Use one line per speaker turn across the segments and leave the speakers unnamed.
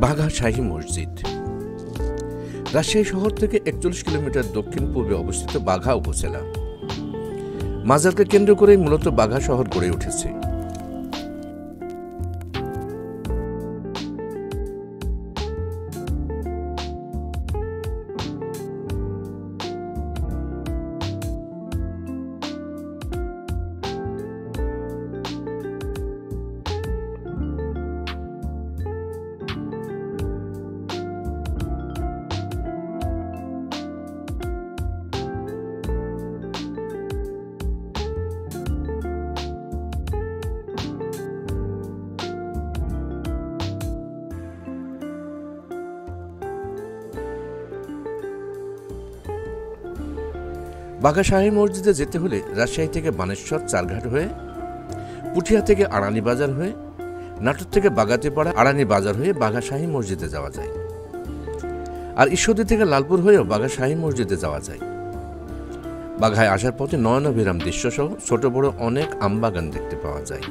বাঘা শাহী মসজিদ রাজশাহী শহর থেকে ৪১ কিলোমিটার দক্ষিণ পূর্বে অবস্থিত বাঘা উপজেলা। মাজারকে কেন্দ্র করেই মূলত বাঘা শহর গড়ে উঠেছে। বাঘা শাহী মসজিদে যেতে হলে রাজশাহী থেকে বানেশ্বর চারঘাট হয়ে, পুঠিয়া থেকে আড়ানি বাজার হয়ে, নাটোর থেকে বাগাতিপাড়া আড়ানি বাজার হয়ে বাঘা শাহী মসজিদে যাওয়া যায়। আর ঈশ্বরদী থেকে লালপুর হয়েও বাঘা শাহী মসজিদে যাওয়া যায়। বাঘায় আসার পথে নয়নাভিরাম দৃশ্যসহ ছোট বড় অনেক আমবাগান দেখতে পাওয়া যায়।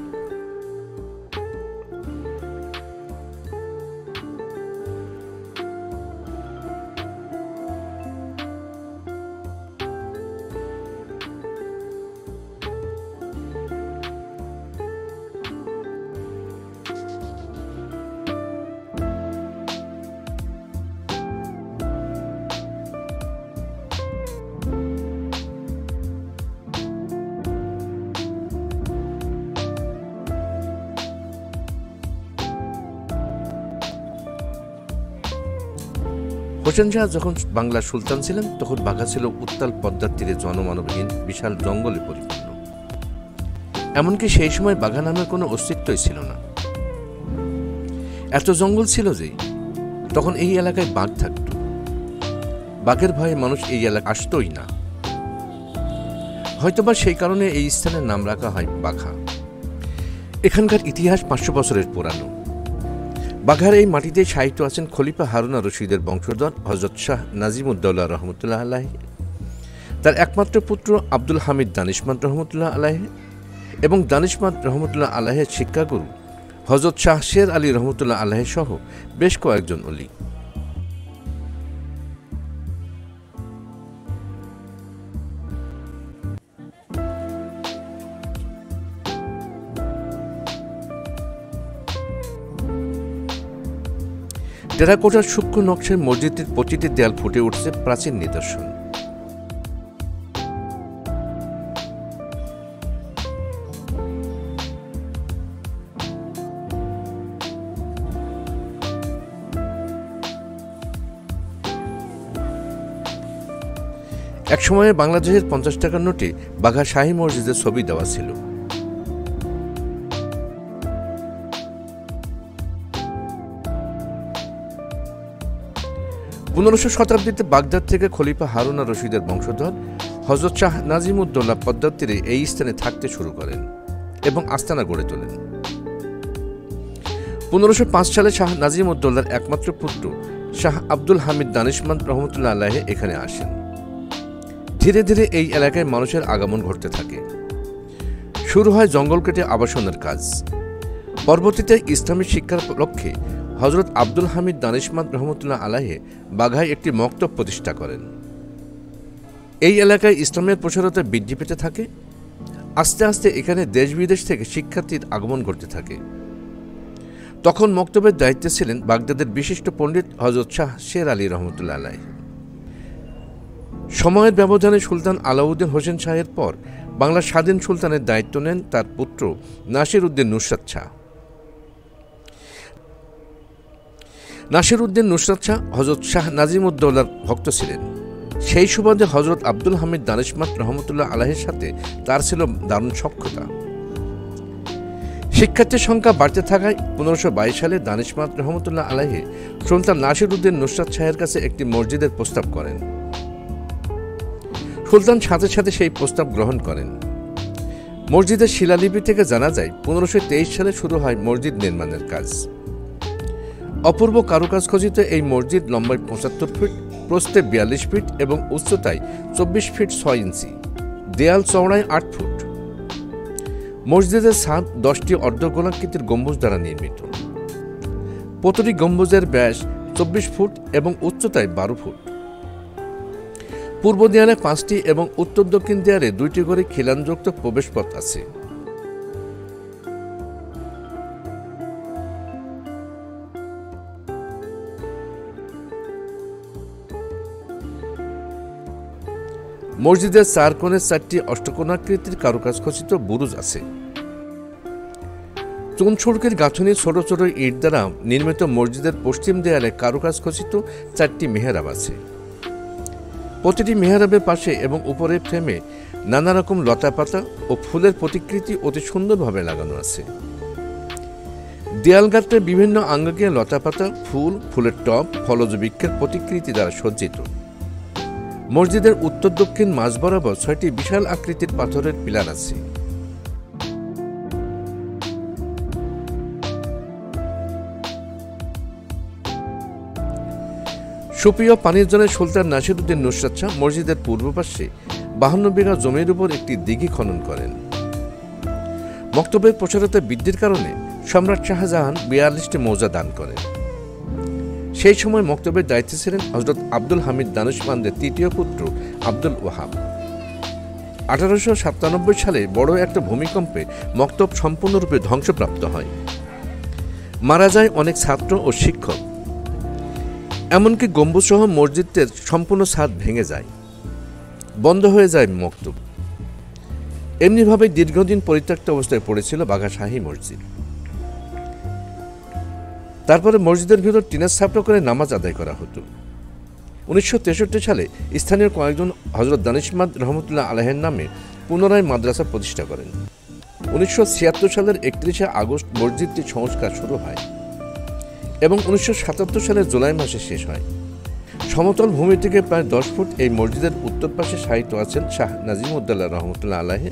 হোসেন শাহ যখন বাংলার সুলতান ছিলেন তখন বাঘা ছিল উত্তাল পদ্মার তীরে জনমানবহীন বিশাল জঙ্গলে পরিপূর্ণ। এমনকি সেই সময় বাঘা নামের কোনো অস্তিত্বই ছিল না। এত জঙ্গল ছিল যে তখন এই এলাকায় বাঘ থাকত। বাঘের ভয়ে মানুষ এই এলাকা আসতই না। হয়তোবা সেই কারণে এই স্থানের নাম রাখা হয় বাঘা। এখানকার ইতিহাস ৫০০ বছরের পুরানো। বাঘার এই মাটিতে সাহিত্য আছেন খলিফা হারুন আর রশিদের বংশধর হযরত শাহ নাজিমুদ্দৌলা রহমতুল্লাহ আলাইহি, তার একমাত্র পুত্র আব্দুল হামিদ দানিশমান্দ রহমতুল্লাহ আলাইহি এবং দানিশমান্দ রহমতুল্লাহ আলাইহির শিক্ষাগুরু হযরত শাহ শের আলী রহমতুল্লাহ আলাইহি সহ বেশ কয়েকজন অলি। টেরাকোটার সূক্ষ্ম নকশায় মসজিদটির প্রতিটি দেয়াল ফুটে উঠছে প্রাচীন নিদর্শন। একসময়ে বাংলাদেশের ৫০ টাকার নোটে বাঘা শাহী মসজিদের ছবি দেওয়া ছিল। পনেরোশো শতাব্দীতে বাগদাদ থেকে খলিফা হারুন আর রশিদের বংশধর হযরত শাহ নাজিমুদ্দৌলা পদ্মার তীরে এই স্থানে থাকতে শুরু করেন এবং আস্তানা গড়ে তোলেন। ১৫০৫ সালে শাহ নাজিমুদ্দৌলার একমাত্র পুত্র শাহ আব্দুল হামিদ দানিশমান্দ রহমতুল্লাহ আলাইহি এখানে আসেন। ধীরে ধীরে এই এলাকায় মানুষের আগমন ঘটতে থাকে। শুরু হয় জঙ্গল কেটে আবাসনের কাজ। পরবর্তীতে ইসলামী শিক্ষার লক্ষ্যে হযরত আব্দুল হামিদ দানিশমান্দ রহমতুল্লাহ আলাইহি বাঘায় একটি মক্তব প্রতিষ্ঠা করেন। এই এলাকায় ইসলামের প্রসারতা বৃদ্ধি পেতে থাকে। আস্তে আস্তে এখানে দেশ বিদেশ থেকে শিক্ষার্থীর আগমন ঘটতে থাকে। তখন মক্তবের দায়িত্বে ছিলেন বাগদাদের বিশিষ্ট পণ্ডিত হযরত শাহ শের আলী রহমতুল্লাহ আলাইহি। সময়ের ব্যবধানে সুলতান আলাউদ্দিন হোসেন শাহের পর বাংলার স্বাধীন সুলতানের দায়িত্ব নেন তার পুত্র নাসির উদ্দিন নুসরাত শাহ। নাসির উদ্দিন নুসরাত শাহ হযরত শাহ নাজিমুদ্দৌলার ভক্ত ছিলেন। সেই সুবাদে হযরত আব্দুল হামিদ দানিশমান্দ রহমতুল্লাহ আলাইহির সাথে তার ছিল দারুণ সখ্যতা। শিক্ষার্থীর সংখ্যা বাড়তে থাকায় ১৫২২ সালে দানিশমান্দ রহমতুল্লাহ আলাইহি সুলতান নাসির উদ্দিন নুসরাত শাহের কাছে একটি মসজিদের প্রস্তাব করেন। সুলতান সাথে সাথে সেই প্রস্তাব গ্রহণ করেন। মসজিদের শিলালিপি থেকে জানা যায় ১৫২৩ সালে শুরু হয় মসজিদ নির্মাণের কাজ। অপূর্ব কারুকাজ খচিত এই মসজিদ লম্বায় ৭৫ ফিট, প্রস্থে ৪২ ফিট এবং উচ্চতায় ২৪ ফিট ৬ ইঞ্চি, দেয়াল চওড়ায় ৮ ফুট। মসজিদের ছাদ ১০টি অর্ধগোলাকৃতির গম্বুজ দ্বারা নির্মিত। প্রতিটি গম্বুজের ব্যাস 24 ফুট এবং উচ্চতায় 12 ফুট। পূর্ব দেয়ালে 5টি এবং উত্তর দক্ষিণ দেয়ালে 2টি করে খিলানযুক্ত প্রবেশপথ আছে। মসজিদের 4 কোণে 4টি অষ্টকোণাকৃতির কারুকাজ খচিত বুরুজ আছে। চুনসুড়কির গাঁথনি ছোট ছোট ইট দ্বারা নির্মিত মসজিদের পশ্চিম দেয়ালে কারুকাজ খচিত 4টি মেহরাব আছে। প্রতিটি মেহরাবের পাশে এবং উপরের ফ্রেমে নানা রকম লতাপাতা ও ফুলের প্রতিকৃতি অতি সুন্দরভাবে লাগানো আছে। দেয়ালগাত্রে বিভিন্ন আঙ্গিকে লতাপাতা, ফুল, ফুলের টব, ফলজ বৃক্ষের প্রতিকৃতি দ্বারা সজ্জিত। মসজিদের উত্তর দক্ষিণ মাঝ বরাবর 6টি বিশাল আকৃতির পাথরের পিলার আছে। সুপ্রিয় পানির জন্য সুলতান নাসিরউদ্দিন নুসরাত শাহ মসজিদের পূর্ব পাশে 52 বিঘা জমির উপর একটি দিঘি খনন করেন। মক্তবের প্রসারতা বৃদ্ধির কারণে সম্রাট শাহজাহান 42টি মৌজা দান করেন। সেই সময় মক্তবের দায়িত্বে ছিলেন হযরত আব্দুল হামিদ দানিশমান্দের 3য় পুত্র আব্দুল ওয়াহাব। 1897 সালে বড় একটা ভূমিকম্পে মক্তব সম্পূর্ণরূপে ধ্বংসপ্রাপ্ত হয়। মারা যায় অনেক ছাত্র ও শিক্ষক। এমনকি গম্বুজসহ মসজিদের সম্পূর্ণ ছাদ ভেঙে যায়, বন্ধ হয়ে যায় মক্তব। এমনিভাবে দীর্ঘদিন পরিত্যক্ত অবস্থায় পড়েছিল বাঘা শাহী মসজিদ। তারপরে মসজিদের ভিতর টিনের ছাপড়া করে নামাজ আদায় করা হতো। 1963 সালে স্থানীয় কয়েকজন হযরত দানিশমান্দ রহমতুল্লাহ আলাইহির নামে পুনরায় মাদ্রাসা প্রতিষ্ঠা করেন। 1976 সালের 31 আগস্ট মসজিদটি সংস্কার শুরু হয় এবং 1977 সালের জুলাই মাসে শেষ হয়। সমতল ভূমি থেকে প্রায় 10 ফুট এই মসজিদের উত্তর পাশে শায়িত আছেন শাহ নাজিমউদ্দৌলা রহমতুল্লাহ আলাইহি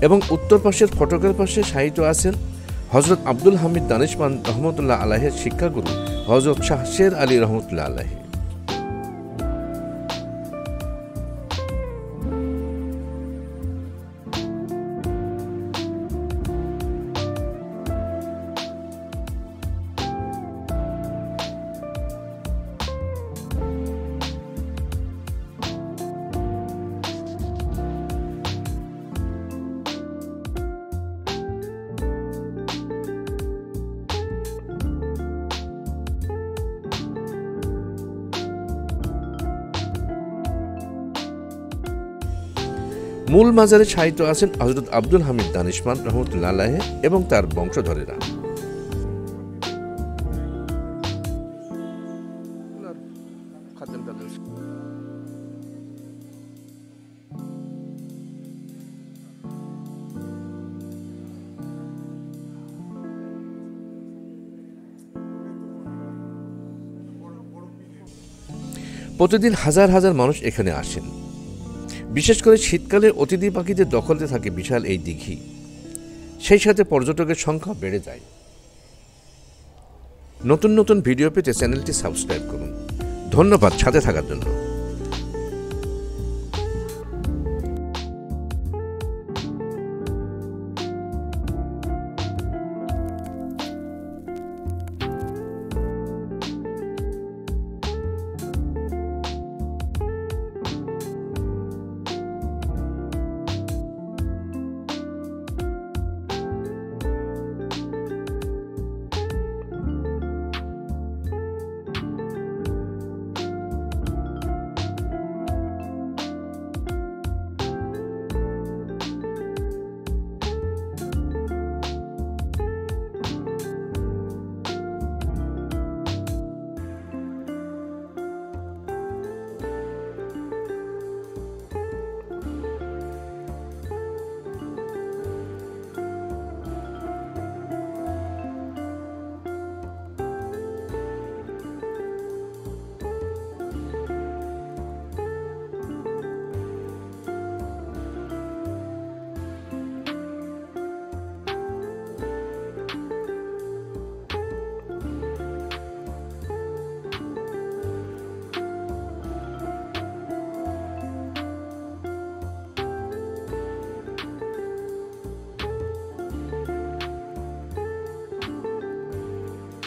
এবং উত্তর পাশের ফটকের পাশে শায়িত আছেন হযরত আব্দুল হামিদ দানিশমান্দ রহমতুল্লাহ আলাইহির শিক্ষাগুরু হযরত শাহ শের আলী রহমতুল্লাহ আলাইহি। মূল মাজারে শায়িত আছেন হযরত আব্দুল হামিদ দানিশমান্দ রহমতুল্লাহ আলাইহি এবং তার বংশধরেরা। প্রতিদিন হাজার হাজার মানুষ এখানে আসেন। বিশেষ করে শীতকালে অতিথি পাখিদের দখলে থাকে বিশাল এই দিঘি। সেই সাথে পর্যটকের সংখ্যা বেড়ে যায়। নতুন নতুন ভিডিও পেতে চ্যানেলটি সাবস্ক্রাইব করুন। ধন্যবাদ সাথে থাকার জন্য।